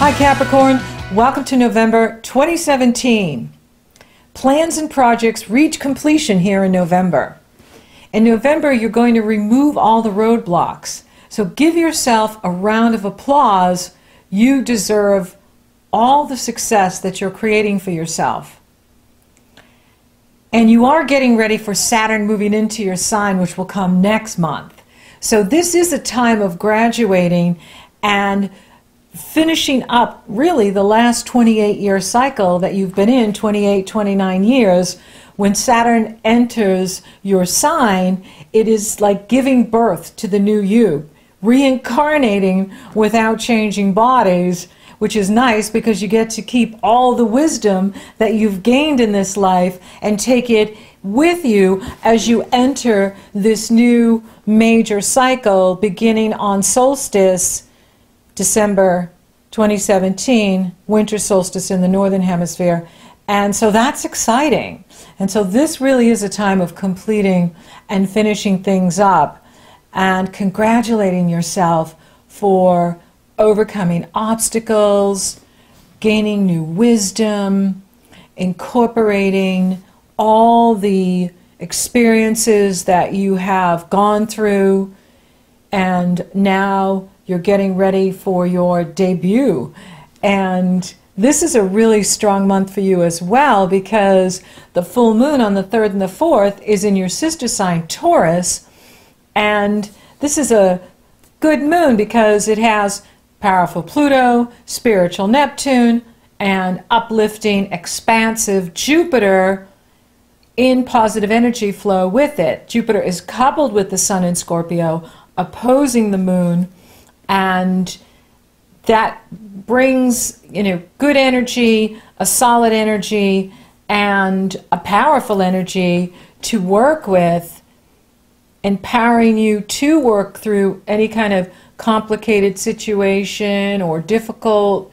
Hi Capricorn, welcome to November 2017. Plans and projects reach completion here in November. In November, you're going to remove all the roadblocks. So give yourself a round of applause. You deserve all the success that you're creating for yourself. And you are getting ready for Saturn moving into your sign, which will come next month. So this is a time of graduating and finishing up really the last 28-year cycle that you've been in, 28, 29 years. When Saturn enters your sign, it is like giving birth to the new you, reincarnating without changing bodies, which is nice because you get to keep all the wisdom that you've gained in this life and take it with you as you enter this new major cycle beginning on solstice, December 2017, winter solstice in the northern hemisphere. And so that's exciting. And so this really is a time of completing and finishing things up and congratulating yourself for overcoming obstacles, gaining new wisdom, incorporating all the experiences that you have gone through, and now you're getting ready for your debut. And this is a really strong month for you as well, because the full moon on the 3rd and the 4th is in your sister sign, Taurus. And this is a good moon because it has powerful Pluto, spiritual Neptune, and uplifting, expansive Jupiter in positive energy flow with it. Jupiter is coupled with the Sun in Scorpio, opposing the moon, and that brings, good energy, a solid energy, and a powerful energy to work with, empowering you to work through any kind of complicated situation or difficult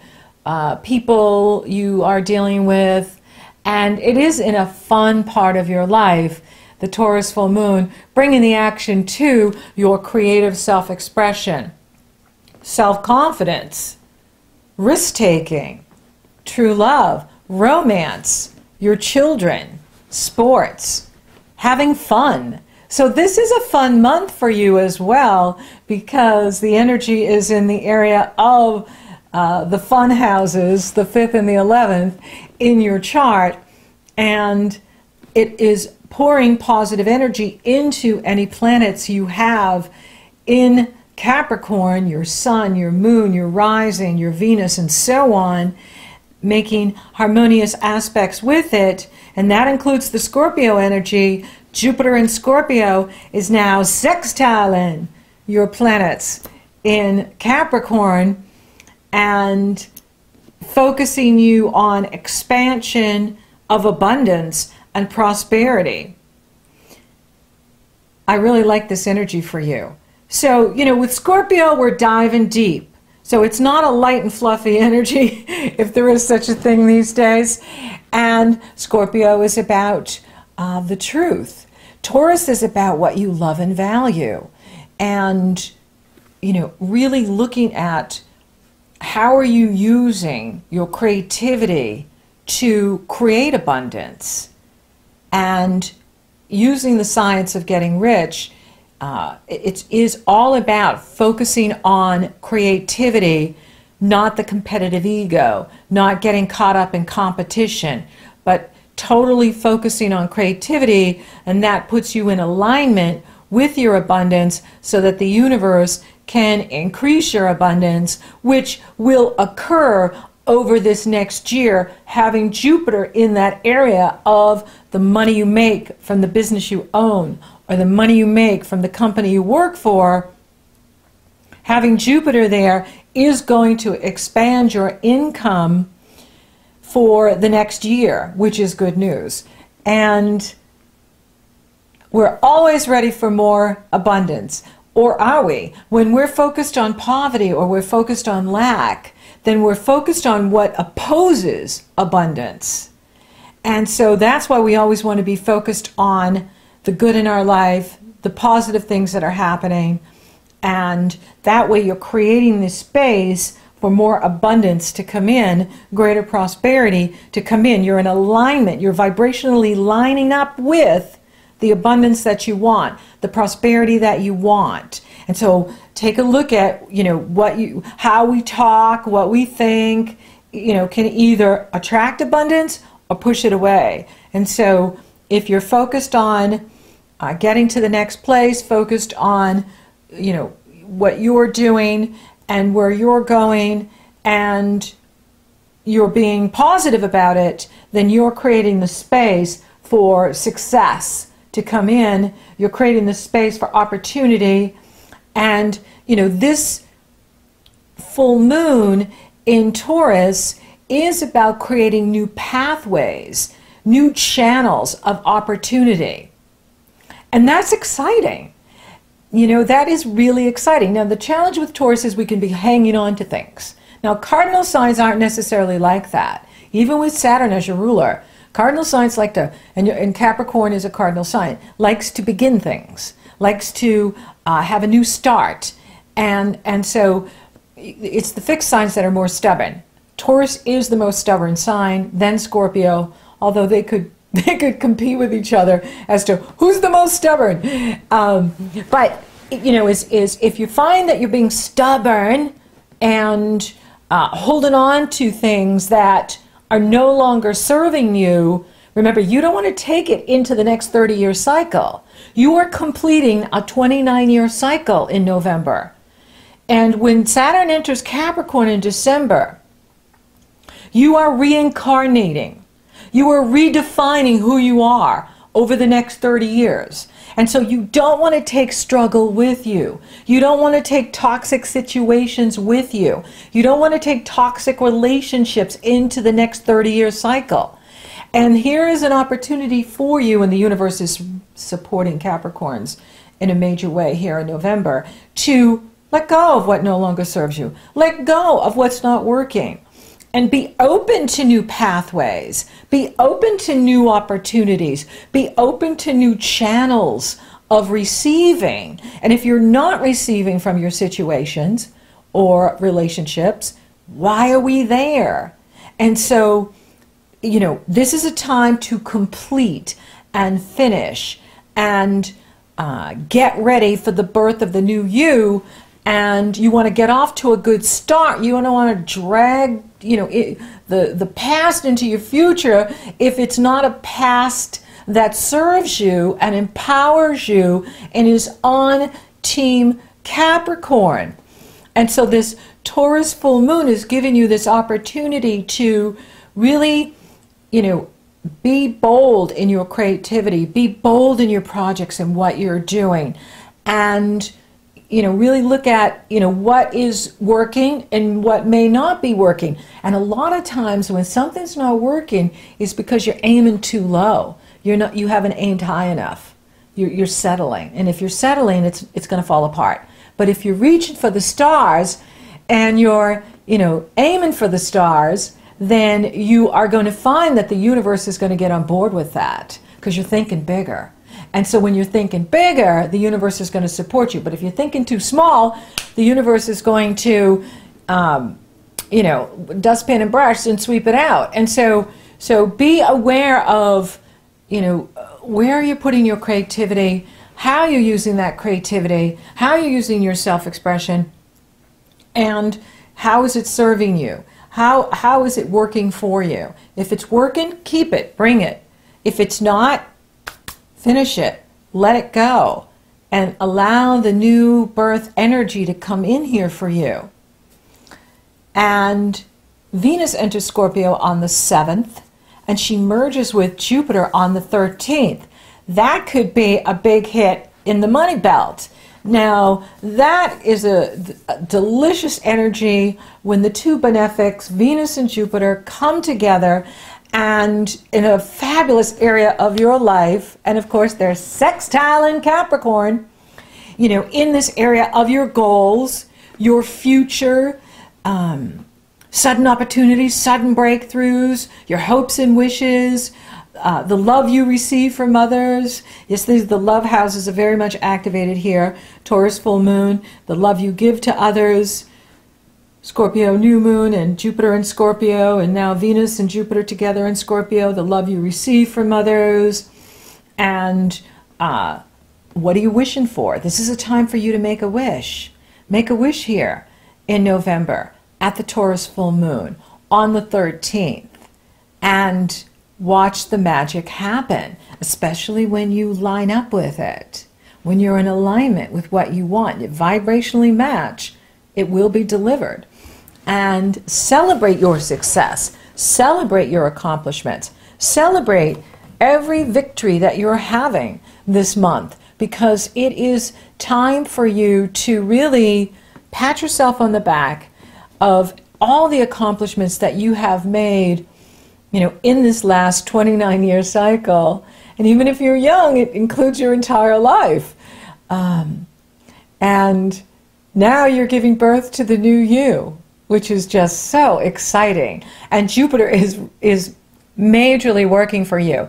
people you are dealing with. And it is in a fun part of your life, the Taurus full moon, bringing the action to your creative self-expression, self-confidence, risk-taking, true love, romance, your children, sports, having fun. So this is a fun month for you as well, because the energy is in the area of the fun houses, the 5th and the 11th, in your chart, and it is pouring positive energy into any planets you have in Capricorn, your Sun, your Moon, your Rising, your Venus, and so on, making harmonious aspects with it. And that includes the Scorpio energy. Jupiter in Scorpio is now sextiling your planets in Capricorn and focusing you on expansion of abundance and prosperity. I really like this energy for you. So, with Scorpio, we're diving deep. So it's not a light and fluffy energy, if there is such a thing these days. And Scorpio is about the truth. Taurus is about what you love and value. And, really looking at how are you using your creativity to create abundance, and using the science of getting rich. It is all about focusing on creativity, not the competitive ego, not getting caught up in competition, but totally focusing on creativity, and that puts you in alignment with your abundance so that the universe can increase your abundance, which will occur over this next year, having Jupiter in that area of the money you make from the business you own, or the money you make from the company you work for. Having Jupiter there is going to expand your income for the next year, which is good news. And we're always ready for more abundance. Or are we? When we're focused on poverty or we're focused on lack, then we're focused on what opposes abundance. And so that's why we always want to be focused on the good in our life, the positive things that are happening, and that way you're creating this space for more abundance to come in, greater prosperity to come in. You're in alignment. You're vibrationally lining up with the abundance that you want, the prosperity that you want. And so take a look at, how we talk, what we think, can either attract abundance or push it away. And so if you're focused on getting to the next place, focused on, what you're doing and where you're going, and you're being positive about it, then you're creating the space for success to come in. You're creating the space for opportunity. And, this full moon in Taurus is about creating new pathways, new channels of opportunity. And that's exciting. That is really exciting. Now, the challenge with Taurus is we can be hanging on to things. Now, cardinal signs aren't necessarily like that. Even with Saturn as your ruler, cardinal signs like to, and Capricorn is a cardinal sign, likes to begin things, likes to have a new start. And so it's the fixed signs that are more stubborn. Taurus is the most stubborn sign, then Scorpio, although they could compete with each other as to who's the most stubborn. But if you find that you're being stubborn and holding on to things that are no longer serving you, remember, you don't want to take it into the next 30-year cycle. You are completing a 29-year cycle in November. And when Saturn enters Capricorn in December, you are reincarnating. You are redefining who you are over the next 30 years. And so you don't want to take struggle with you. You don't want to take toxic situations with you. You don't want to take toxic relationships into the next 30-year cycle. And here is an opportunity for you, and the universe is supporting Capricorns in a major way here in November, to let go of what no longer serves you. Let go of what's not working. And be open to new pathways. Be open to new opportunities. Be open to new channels of receiving. And if you're not receiving from your situations or relationships, why are we there? And so, this is a time to complete and finish and get ready for the birth of the new you. And you want to get off to a good start. You don't want to drag, the past into your future if it's not a past that serves you and empowers you and is on Team Capricorn. And so this Taurus full moon is giving you this opportunity to really, be bold in your creativity, be bold in your projects and what you're doing, and really look at, what is working and what may not be working. And a lot of times when something's not working, it's because you're aiming too low. You haven't aimed high enough. You're settling. And if you're settling, it's going to fall apart. But if you're reaching for the stars and you're, aiming for the stars, then you are going to find that the universe is going to get on board with that because you're thinking bigger. And so when you're thinking bigger, the universe is going to support you. But if you're thinking too small, the universe is going to, dustpan and brush and sweep it out. And so be aware of, where you're putting your creativity, how you're using that creativity, how you're using your self-expression, and how is it serving you? How is it working for you? If it's working, keep it, bring it. If it's not, finish it, let it go, and allow the new birth energy to come in here for you. And Venus enters Scorpio on the 7th, and she merges with Jupiter on the 13th. That could be a big hit in the money belt. Now, that is a delicious energy when the two benefics, Venus and Jupiter, come together and in a fabulous area of your life. And of course, they're sextile in Capricorn, in this area of your goals, your future, sudden opportunities, sudden breakthroughs, your hopes and wishes, the love you receive from others. Yes, the love houses are very much activated here. Taurus full moon, the love you give to others, Scorpio new moon and Jupiter in Scorpio, and now Venus and Jupiter together in Scorpio, the love you receive from others. And what are you wishing for? This is a time for you to make a wish. Make a wish here in November at the Taurus full moon on the 13th, and watch the magic happen, especially when you line up with it. When you're in alignment with what you want, you vibrationally match, it will be delivered. And celebrate your success, celebrate your accomplishments, celebrate every victory that you're having this month, because it is time for you to really pat yourself on the back of all the accomplishments that you have made, you know, in this last 29-year cycle. And even if you're young, it includes your entire life. And now you're giving birth to the new you, which is just so exciting. And Jupiter is majorly working for you.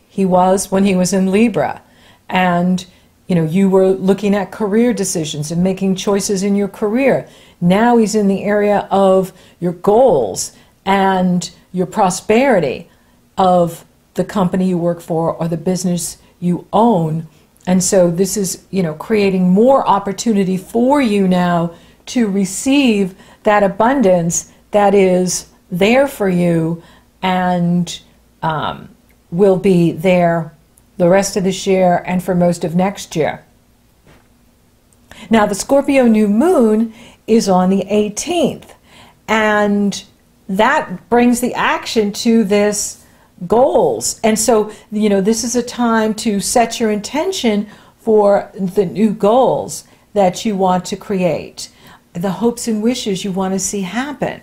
He was when he was in Libra. And, you know, you were looking at career decisions and making choices in your career. Now he's in the area of your goals and your prosperity of the company you work for or the business you own. And so this is, you know, creating more opportunity for you now to receive that abundance that is there for you, and will be there the rest of this year and for most of next year. Now the Scorpio new moon is on the 18th, and that brings the action to this goals. And so, you know, this is a time to set your intention for the new goals that you want to create, the hopes and wishes you want to see happen.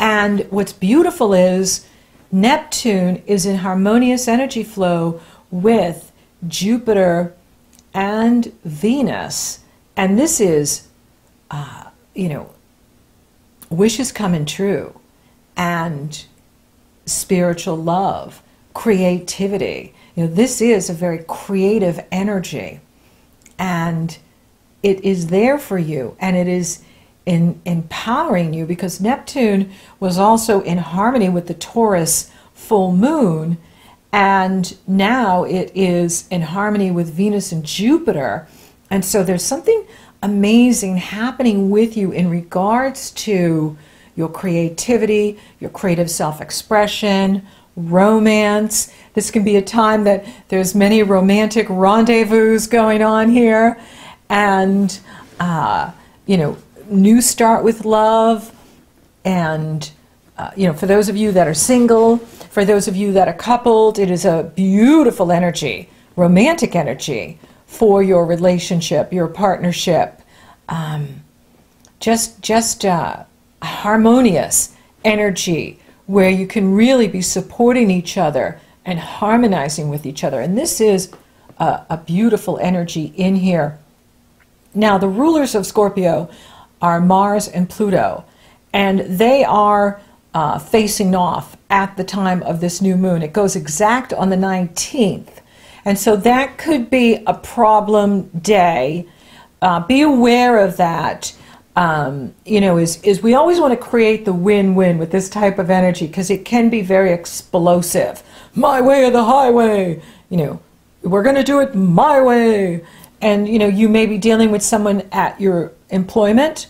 And what's beautiful is Neptune is in harmonious energy flow with Jupiter and Venus. And this is, you know, wishes coming true, and spiritual love, creativity. You know, this is a very creative energy, and it is there for you, and it is empowering you, because Neptune was also in harmony with the Taurus full moon, and now it is in harmony with Venus and Jupiter. And so there's something amazing happening with you in regards to your creativity, your creative self-expression, romance. This can be a time that there's many romantic rendezvous going on here, and you know, new start with love. And you know, for those of you that are single, for those of you that are coupled, it is a beautiful energy, romantic energy for your relationship, your partnership. Just harmonious energy where you can really be supporting each other and harmonizing with each other. And this is a beautiful energy in here. Now, the rulers of Scorpio are Mars and Pluto, and they are facing off at the time of this new moon. It goes exact on the 19th. And so that could be a problem day. Be aware of that. You know, is we always want to create the win-win with this type of energy, because it can be very explosive. My way or the highway. You know, we're going to do it my way. And, you know, you may be dealing with someone at your employment,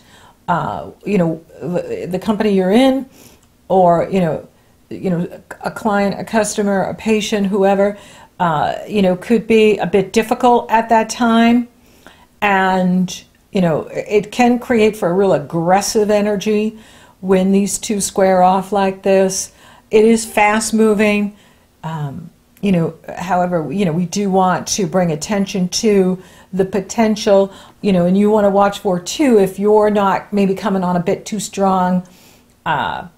you know, the company you're in, or, you know, a client, a customer, a patient, whoever, you know, could be a bit difficult at that time. And, you know, it can create for a real aggressive energy when these two square off like this. It is fast moving. You know, however, you know, we do want to bring attention to the potential, you know, and you want to watch for too, if you're not maybe coming on a bit too strong at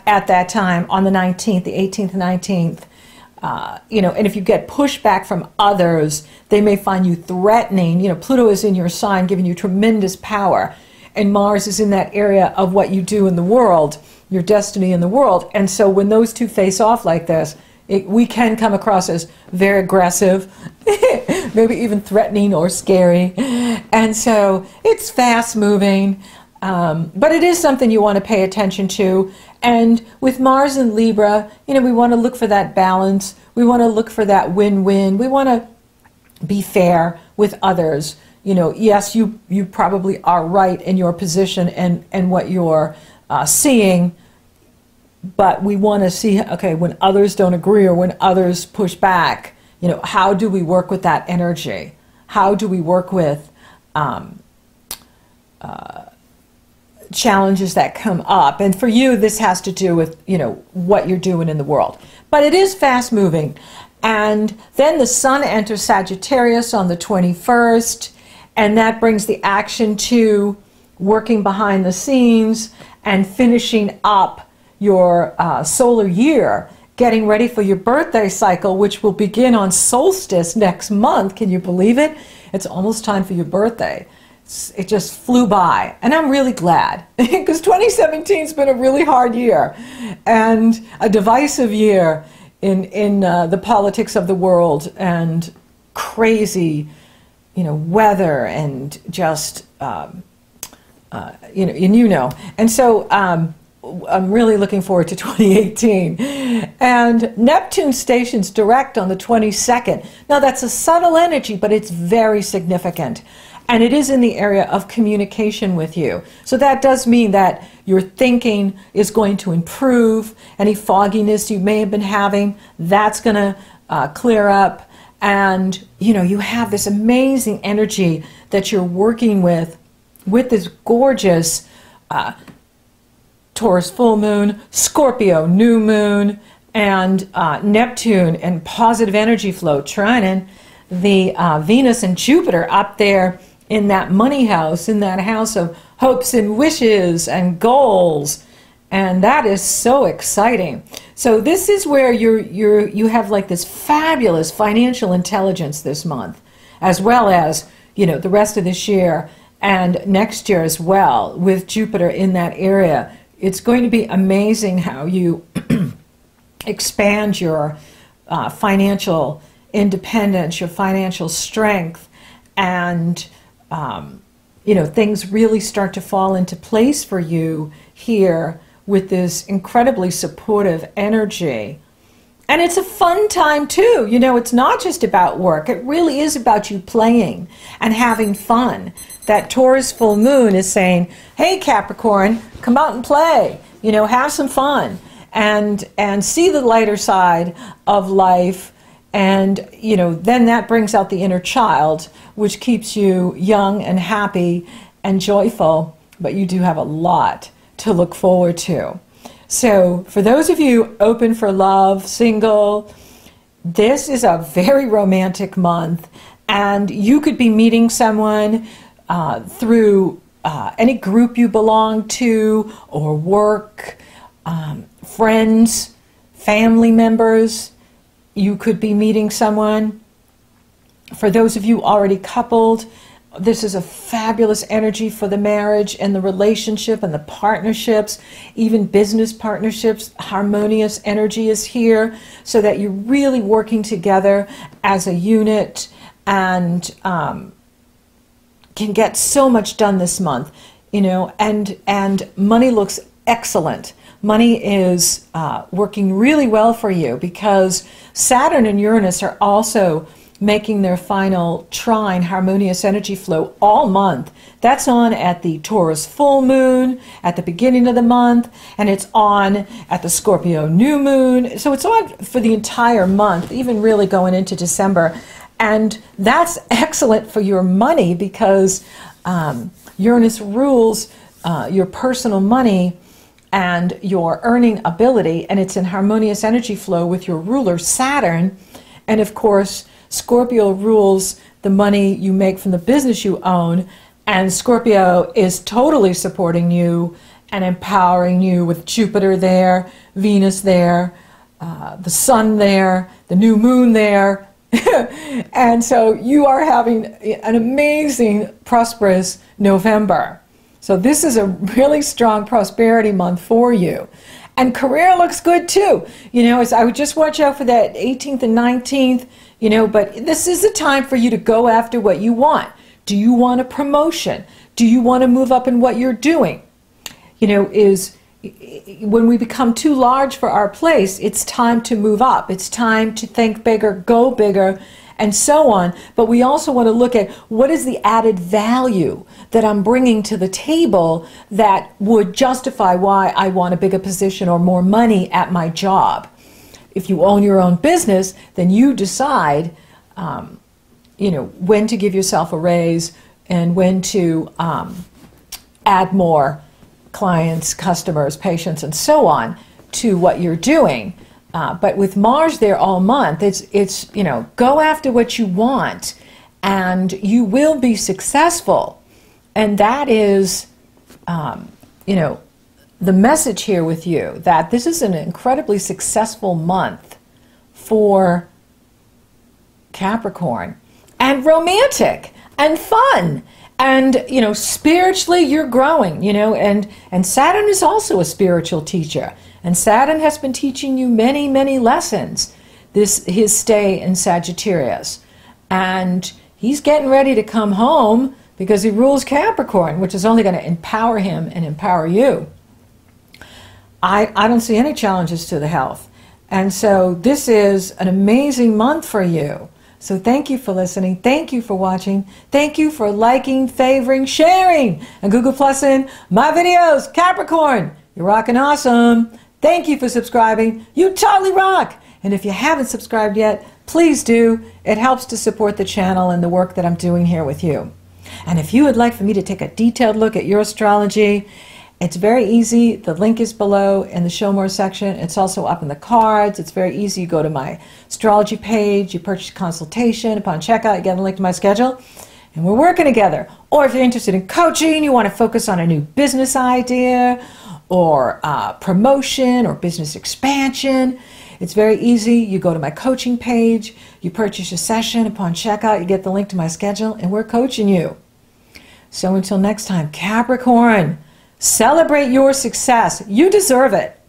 that time on the 19th, the 18th, 19th, you know, and if you get pushback from others, they may find you threatening. You know, Pluto is in your sign, giving you tremendous power, and Mars is in that area of what you do in the world, your destiny in the world. And so when those two face off like this, we can come across as very aggressive, maybe even threatening or scary. And so it's fast moving. But it is something you want to pay attention to. And with Mars and Libra, you know, we want to look for that balance. We want to look for that win-win. We want to be fair with others. You know, yes, you probably are right in your position and what you're seeing, but we want to see, okay, when others don't agree or when others push back, you know, how do we work with that energy? How do we work with challenges that come up? And for you, this has to do with, you know, what you're doing in the world. But it is fast moving. And then the sun enters Sagittarius on the 21st, and that brings the action to working behind the scenes and finishing up your solar year, getting ready for your birthday cycle, which will begin on solstice next month. Can you believe it? It's almost time for your birthday. It just flew by, and I'm really glad because 2017 has been a really hard year and a divisive year in the politics of the world, and crazy, you know, weather and just you know. And so I'm really looking forward to 2018. And Neptune stations direct on the 22nd. Now that's a subtle energy, but it's very significant. And it is in the area of communication with you. So that does mean that your thinking is going to improve. Any fogginess you may have been having, that's going to clear up. And, you know, you have this amazing energy that you're working with this gorgeous Taurus full moon, Scorpio new moon, and Neptune and positive energy flow trining the Venus and Jupiter up there in that money house, in that house of hopes and wishes and goals. And that is so exciting. So this is where you have like this fabulous financial intelligence this month, as well as, you know, the rest of this year and next year as well, with Jupiter in that area. It's going to be amazing how you expand your financial independence, your financial strength, and you know, things really start to fall into place for you here with this incredibly supportive energy. And it's a fun time too. You know, it's not just about work. It really is about you playing and having fun. That Taurus full moon is saying, hey Capricorn, come out and play. You know, have some fun and see the lighter side of life. And, you know, then that brings out the inner child, which keeps you young and happy and joyful. But you do have a lot to look forward to. So for those of you open for love, single, this is a very romantic month. And you could be meeting someone through any group you belong to, or work, friends, family members. You could be meeting someone. For those of you already coupled, this is a fabulous energy for the marriage and the relationship and the partnerships, even business partnerships. Harmonious energy is here so that you're really working together as a unit and can get so much done this month, you know, and money looks excellent. Money is working really well for you because Saturn and Uranus are also making their final trine, harmonious energy flow, all month. That's on at the Taurus full moon at the beginning of the month, and it's on at the Scorpio new moon. So it's on for the entire month, even really going into December. And that's excellent for your money because Uranus rules your personal money and your earning ability, and it's in harmonious energy flow with your ruler Saturn. And of course, Scorpio rules the money you make from the business you own, and Scorpio is totally supporting you and empowering you with Jupiter there, Venus there, the sun there, the new moon there. And so you are having an amazing, prosperous November. So this is a really strong prosperity month for you. And career looks good too. You know, I would just watch out for that 18th and 19th, you know, but this is the time for you to go after what you want. Do you want a promotion? Do you want to move up in what you're doing? You know, when we become too large for our place, it's time to move up. It's time to think bigger, go bigger, and so on. But we also want to look at what is the added value that I'm bringing to the table that would justify why I want a bigger position or more money at my job. If you own your own business, then you decide, you know, when to give yourself a raise and when to add more clients, customers, patients, and so on to what you're doing. But with Mars there all month, it's you know, go after what you want and you will be successful. And that is, you know, the message here with you, that this is an incredibly successful month for Capricorn, and romantic and fun. And, you know, spiritually you're growing, you know, and Saturn is also a spiritual teacher. And Saturn has been teaching you many, many lessons, his stay in Sagittarius. And he's getting ready to come home because he rules Capricorn, which is only going to empower him and empower you. I don't see any challenges to the health. And so this is an amazing month for you. So thank you for listening. Thank you for watching. Thank you for liking, favoring, sharing, and Google Plusing my videos. Capricorn, you're rocking awesome. Thank you for subscribing. You totally rock. And if you haven't subscribed yet, please do. It helps to support the channel and the work that I'm doing here with you. And if you would like for me to take a detailed look at your astrology, it's very easy. The link is below in the Show More section. It's also up in the cards. It's very easy. You go to my astrology page, you purchase Consultation. Upon checkout, you get a link to my schedule, and we're working together. Or if you're interested in coaching, you want to focus on a new business idea or promotion or business expansion, it's very easy. You go to my coaching page, you purchase a session. Upon checkout, you get the link to my schedule, and we're coaching you. So until next time, Capricorn, celebrate your success. You deserve it.